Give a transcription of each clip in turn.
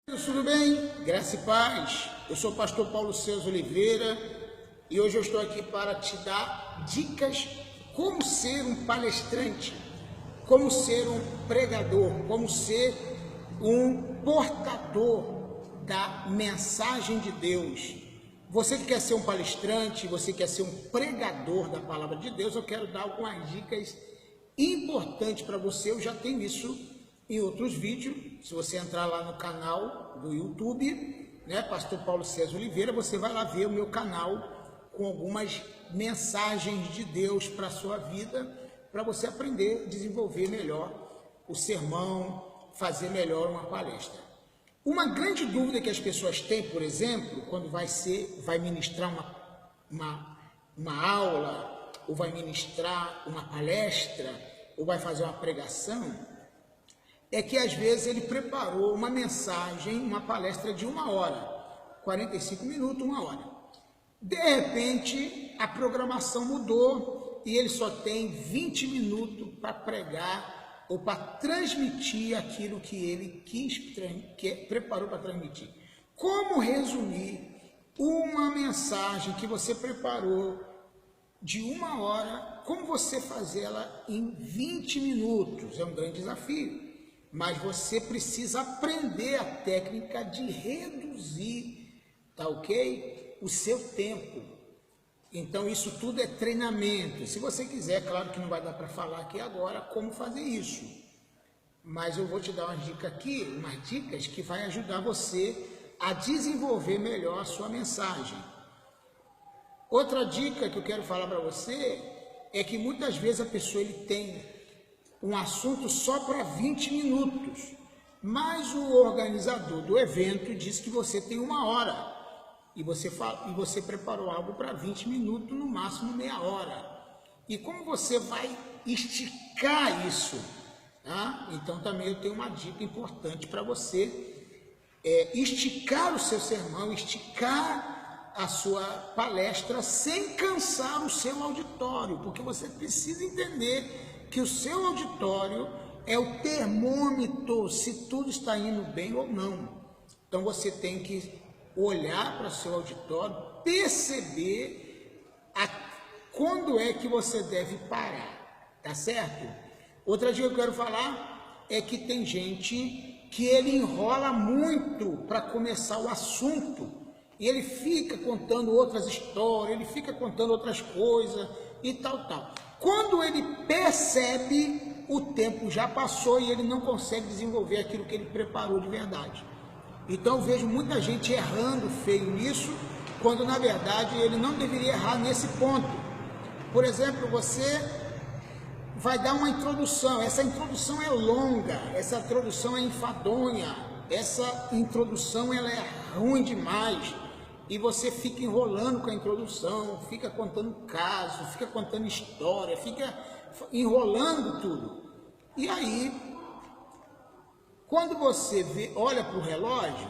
Tudo bem? Graça e paz. Eu sou o pastor Paulo César Oliveira e hoje eu estou aqui para te dar dicas como ser um palestrante, como ser um pregador, como ser um portador da mensagem de Deus. Você que quer ser um palestrante, você quer ser um pregador da palavra de Deus, eu quero dar algumas dicas importantes para você. Eu já tenho isso em outros vídeos. Se você entrar lá no canal do YouTube, né, Pastor Paulo César Oliveira, você vai lá ver o meu canal com algumas mensagens de Deus para a sua vida, para você aprender a desenvolver melhor o sermão, fazer melhor uma palestra. Uma grande dúvida que as pessoas têm, por exemplo, quando vai ministrar uma aula, ou vai ministrar uma palestra, ou vai fazer uma pregação, é que às vezes ele preparou uma mensagem, uma palestra de 1 hora, 45 minutos, 1 hora. De repente, a programação mudou e ele só tem 20 minutos para pregar ou para transmitir aquilo que ele preparou para transmitir. Como resumir uma mensagem que você preparou de 1 hora, como você fazê-la em 20 minutos? É um grande desafio. Mas você precisa aprender a técnica de reduzir, tá ok? O seu tempo. Então isso tudo é treinamento. Se você quiser, claro que não vai dar para falar aqui agora como fazer isso. Mas eu vou te dar umas dicas aqui, umas dicas que vai ajudar você a desenvolver melhor a sua mensagem. Outra dica que eu quero falar para você é que muitas vezes a pessoa tem um assunto só para 20 minutos, mas o organizador do evento diz que você tem 1 hora e você preparou algo para 20 minutos, no máximo meia hora. E como você vai esticar isso? Tá? Então também eu tenho uma dica importante para você, esticar o seu sermão, esticar a sua palestra sem cansar o seu auditório, porque você precisa entender que o seu auditório é o termômetro se tudo está indo bem ou não. Então você tem que olhar para o seu auditório, perceber quando é que você deve parar, tá certo? Outra dica que eu quero falar é que tem gente que ele enrola muito para começar o assunto e ele fica contando outras histórias, ele fica contando outras coisas e tal. Quando ele percebe, o tempo já passou e ele não consegue desenvolver aquilo que ele preparou de verdade. Então eu vejo muita gente errando feio nisso, quando na verdade ele não deveria errar nesse ponto. Por exemplo, você vai dar uma introdução, essa introdução é longa, essa introdução é enfadonha, essa introdução ela é ruim demais. E você fica enrolando com a introdução, fica contando caso, fica contando história, fica enrolando tudo. E aí, quando você olha para o relógio,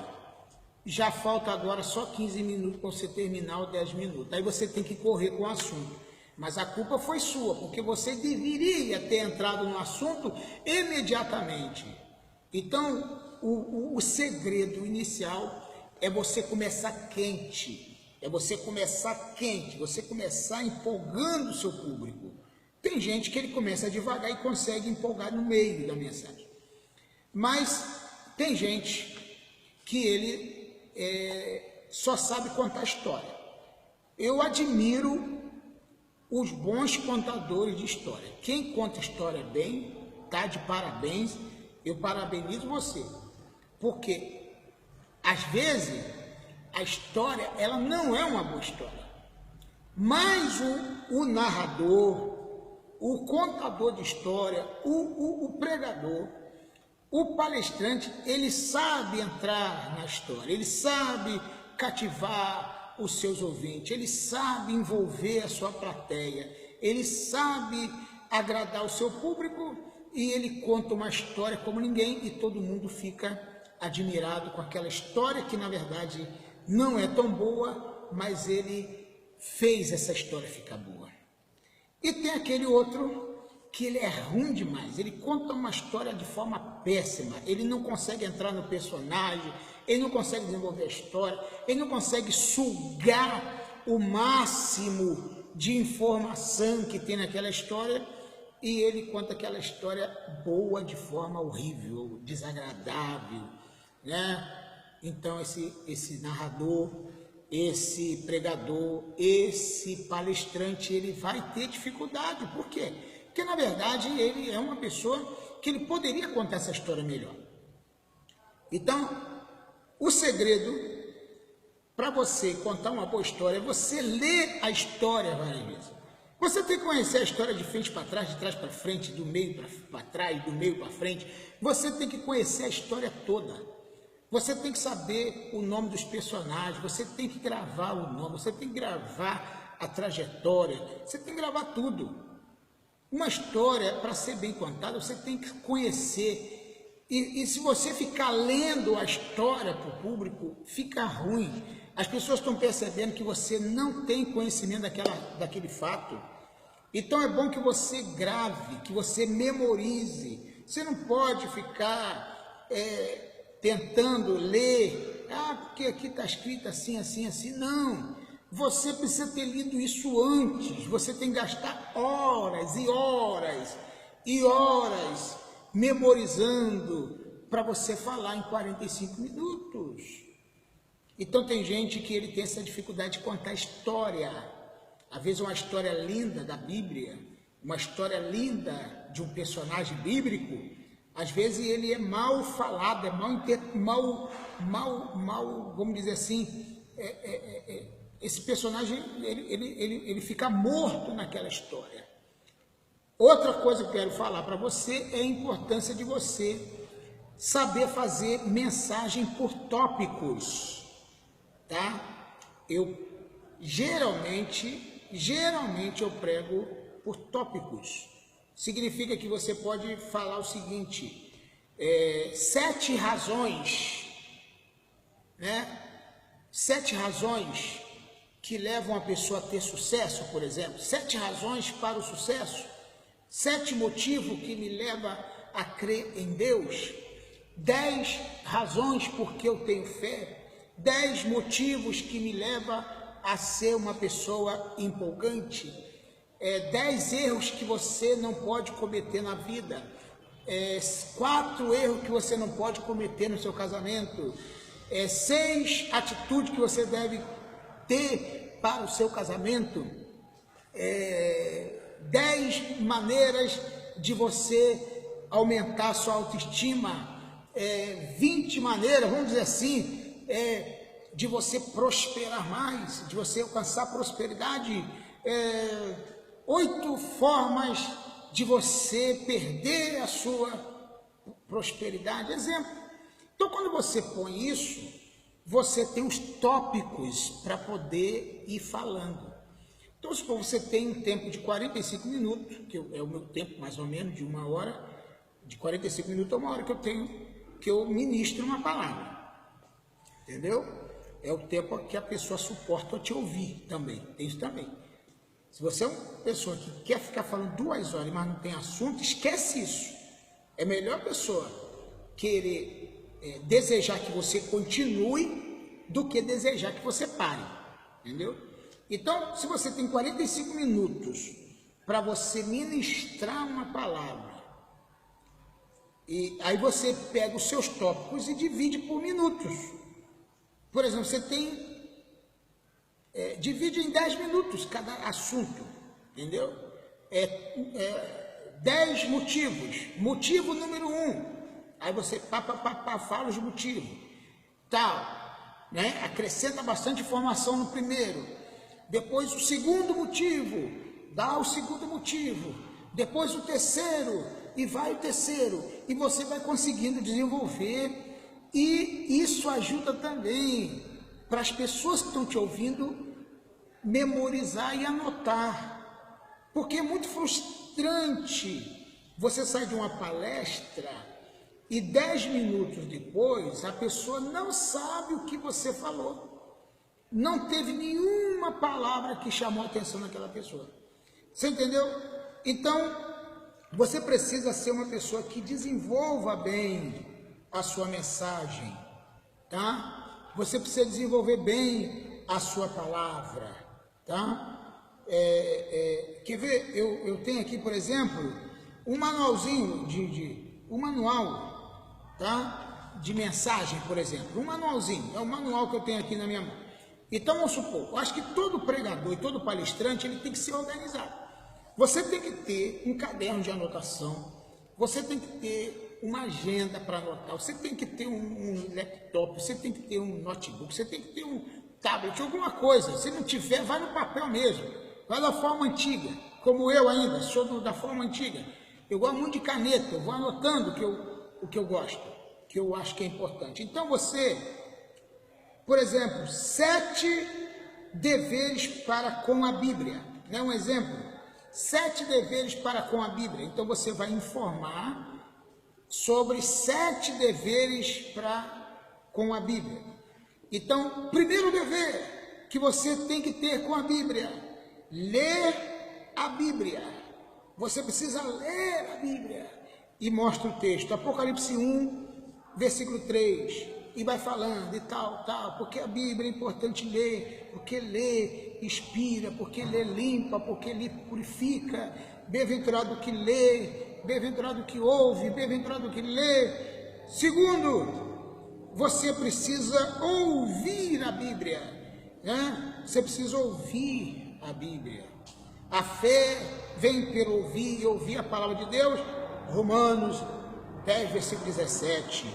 já falta agora só 15 minutos para você terminar ou 10 minutos. Aí você tem que correr com o assunto. Mas a culpa foi sua, porque você deveria ter entrado no assunto imediatamente. Então, o segredo inicial é você começar quente, você começar empolgando o seu público. Tem gente que ele começa devagar e consegue empolgar no meio da mensagem. Mas tem gente que ele só sabe contar história. Eu admiro os bons contadores de história. Quem conta história bem, tá de parabéns, eu parabenizo você. Porque às vezes, a história, ela não é uma boa história. Mas o narrador, o contador de história, o pregador, o palestrante, ele sabe entrar na história, ele sabe cativar os seus ouvintes, ele sabe envolver a sua plateia, ele sabe agradar o seu público e ele conta uma história como ninguém e todo mundo fica admirado com aquela história que na verdade não é tão boa, mas ele fez essa história ficar boa. E tem aquele outro que ele é ruim demais, ele conta uma história de forma péssima, ele não consegue entrar no personagem, ele não consegue desenvolver a história, ele não consegue sugar o máximo de informação que tem naquela história, e ele conta aquela história boa de forma horrível, desagradável, né? Então esse narrador, esse pregador, esse palestrante, ele vai ter dificuldade. Por quê? Porque, na verdade, ele é uma pessoa que ele poderia contar essa história melhor. Então, o segredo para você contar uma boa história é você ler a história várias vezes. Você tem que conhecer a história de frente para trás, de trás para frente, do meio para trás, do meio para frente. Você tem que conhecer a história toda. Você tem que saber o nome dos personagens, você tem que gravar o nome, você tem que gravar a trajetória, você tem que gravar tudo. Uma história, para ser bem contada, você tem que conhecer. E se você ficar lendo a história para o público, fica ruim. As pessoas estão percebendo que você não tem conhecimento daquele fato. Então é bom que você grave, que você memorize. Você não pode ficar tentando ler, porque aqui está escrito assim, assim, assim. Não. Você precisa ter lido isso antes, você tem que gastar horas e horas e horas memorizando para você falar em 45 minutos. Então tem gente que ele tem essa dificuldade de contar história. Às vezes uma história linda da Bíblia, uma história linda de um personagem bíblico, às vezes ele é mal falado, é mal, vamos dizer assim, esse personagem, ele fica morto naquela história. Outra coisa que eu quero falar para você é a importância de você saber fazer mensagem por tópicos, tá? Eu geralmente eu prego por tópicos. Significa que você pode falar o seguinte, 7 razões, né? 7 razões que levam a pessoa a ter sucesso, por exemplo. 7 razões para o sucesso. 7 motivos que me levam a crer em Deus. 10 razões porque eu tenho fé. 10 motivos que me levam a ser uma pessoa empolgante. 10 erros que você não pode cometer na vida. 4 erros que você não pode cometer no seu casamento. 6 atitudes que você deve ter para o seu casamento. 10 maneiras de você aumentar a sua autoestima. 20 maneiras, vamos dizer assim, de você prosperar mais, de você alcançar prosperidade. 8 formas de você perder a sua prosperidade. Exemplo. Então, quando você põe isso, você tem os tópicos para poder ir falando. Então, se você tem um tempo de 45 minutos, que é o meu tempo mais ou menos, de 1 hora, de 45 minutos a 1 hora que eu tenho, que eu ministro uma palavra. Entendeu? É o tempo que a pessoa suporta te ouvir também. Tem isso também. Se você é uma pessoa que quer ficar falando 2 horas, mas não tem assunto, esquece isso. É melhor a pessoa querer desejar que você continue do que desejar que você pare. Entendeu? Então, se você tem 45 minutos para você ministrar uma palavra, e aí você pega os seus tópicos e divide por minutos. Por exemplo, você tem... divide em 10 minutos cada assunto, entendeu? 10 motivos. Motivo número 1. Aí você fala os motivos. Tal, né? Acrescenta bastante informação no primeiro. Depois o segundo motivo. Dá o segundo motivo. Depois o terceiro. E vai o terceiro. E você vai conseguindo desenvolver. E isso ajuda também para as pessoas que estão te ouvindo memorizar e anotar, porque é muito frustrante você sair de uma palestra e 10 minutos depois a pessoa não sabe o que você falou, não teve nenhuma palavra que chamou a atenção daquela pessoa. Você entendeu? Então Você precisa ser uma pessoa que desenvolva bem a sua mensagem, tá? Você precisa desenvolver bem a sua palavra, tá? Quer ver? Eu tenho aqui, por exemplo, um manualzinho um manual, tá? De mensagem, por exemplo, um manualzinho, é o manual que eu tenho aqui na minha mão. Então, vamos supor, eu acho que todo pregador e todo palestrante, ele tem que ser organizado. Você tem que ter um caderno de anotação, você tem que ter uma agenda para anotar, você tem que ter um laptop, você tem que ter um notebook, você tem que ter um tablet, alguma coisa. Se não tiver, vai no papel mesmo, vai da forma antiga, como eu ainda, sou da forma antiga. Eu gosto muito de caneta, eu vou anotando o que eu gosto, que eu acho que é importante. Então você, por exemplo, 7 deveres para com a Bíblia, né? Um exemplo. 7 deveres para com a Bíblia. Então você vai informar sobre 7 deveres com a Bíblia. Então, primeiro dever que você tem que ter com a Bíblia: ler a Bíblia. Você precisa ler a Bíblia. E mostra o texto, Apocalipse 1, versículo 3. E vai falando e tal, porque a Bíblia é importante ler, porque ler inspira, porque ler limpa, porque ler purifica. Bem-aventurado que lê, bem-aventurado que ouve, bem-aventurado que lê. Segundo, você precisa ouvir a Bíblia, né? Você precisa ouvir a Bíblia. A fé vem pelo ouvir, e ouvir a palavra de Deus, Romanos 10, versículo 17.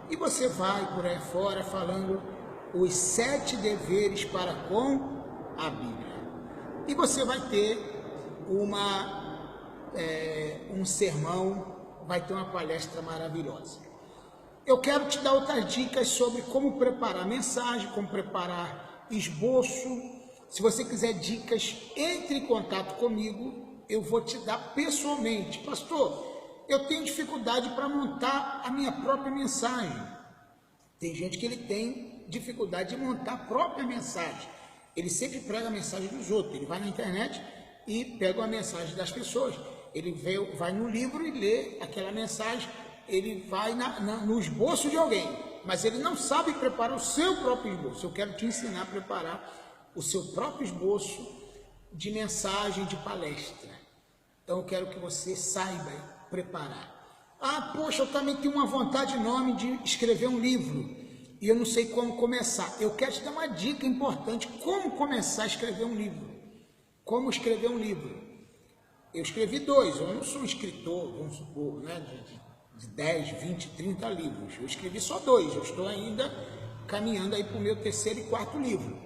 E você vai por aí fora falando os 7 deveres para com a Bíblia. E você vai ter um sermão, vai ter uma palestra maravilhosa. Eu quero te dar outras dicas sobre como preparar mensagem, como preparar esboço. Se você quiser dicas, entre em contato comigo, eu vou te dar pessoalmente. Pastor, eu tenho dificuldade para montar a minha própria mensagem. Tem gente que ele tem dificuldade de montar a própria mensagem. Ele sempre prega a mensagem dos outros. Ele vai na internet e pega a mensagem das pessoas. Ele vai no livro e lê aquela mensagem. Ele vai no esboço de alguém, mas ele não sabe preparar o seu próprio esboço. Eu quero te ensinar a preparar o seu próprio esboço de mensagem, de palestra. Então eu quero que você saiba preparar. Ah, poxa, eu também tenho uma vontade enorme de escrever um livro e eu não sei como começar. Eu quero te dar uma dica importante: como começar a escrever um livro. Como escrever um livro. Eu escrevi 2, eu não sou um escritor, vamos supor, né, de 10, 20, 30 livros. Eu escrevi só 2, eu estou ainda caminhando aí para o meu 3º e 4º livro.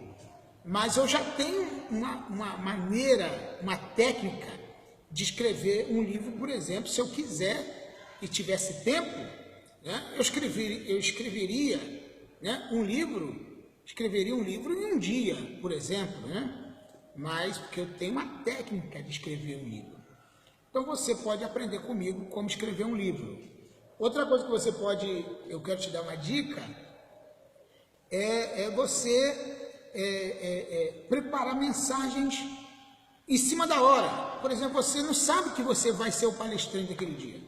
Mas eu já tenho uma maneira, uma técnica de escrever um livro. Por exemplo, se eu quiser e tivesse tempo, né, eu escreveria, né, um livro em um dia, por exemplo, né? Mas porque eu tenho uma técnica de escrever um livro. Então você pode aprender comigo como escrever um livro. Outra coisa que você pode, eu quero te dar uma dica, é você preparar mensagens em cima da hora. Por exemplo, você não sabe que você vai ser o palestrante daquele dia.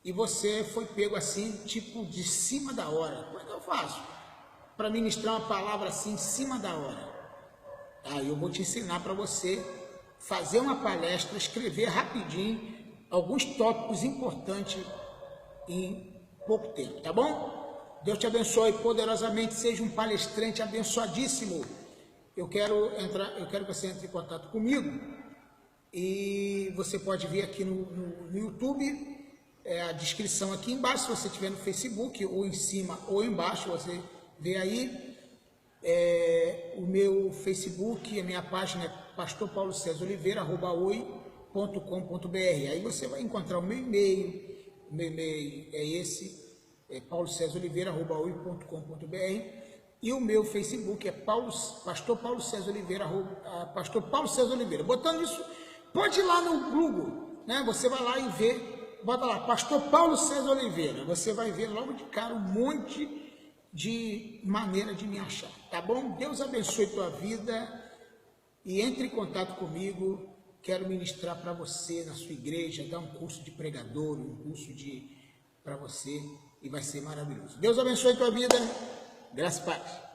E você foi pego assim, tipo, de cima da hora. Como é que eu faço para ministrar uma palavra assim, em cima da hora? Aí eu vou te ensinar para você fazer uma palestra, escrever rapidinho alguns tópicos importantes em pouco tempo, tá bom? Deus te abençoe poderosamente, seja um palestrante abençoadíssimo. Eu quero que você entre em contato comigo e você pode ver aqui no YouTube, a descrição aqui embaixo, se você estiver no Facebook, ou em cima ou embaixo, você vê aí. O meu Facebook, a minha página é Pastor Paulo César Oliveira, @oi.com.br. Aí você vai encontrar o meu e-mail. O meu e-mail é esse, paulocesaoliveira@oi.com.br. E o meu Facebook é Pastor Paulo César Oliveira, Pastor Paulo César Oliveira. Botando isso, pode ir lá no Google, né? Você vai lá e vê, bota lá, Pastor Paulo César Oliveira. Você vai ver logo de cara um monte de maneira de me achar, tá bom? Deus abençoe tua vida e entre em contato comigo quero ministrar para você na sua igreja, dar um curso de pregador, um curso para você, e vai ser maravilhoso. Deus abençoe a tua vida, graça e paz.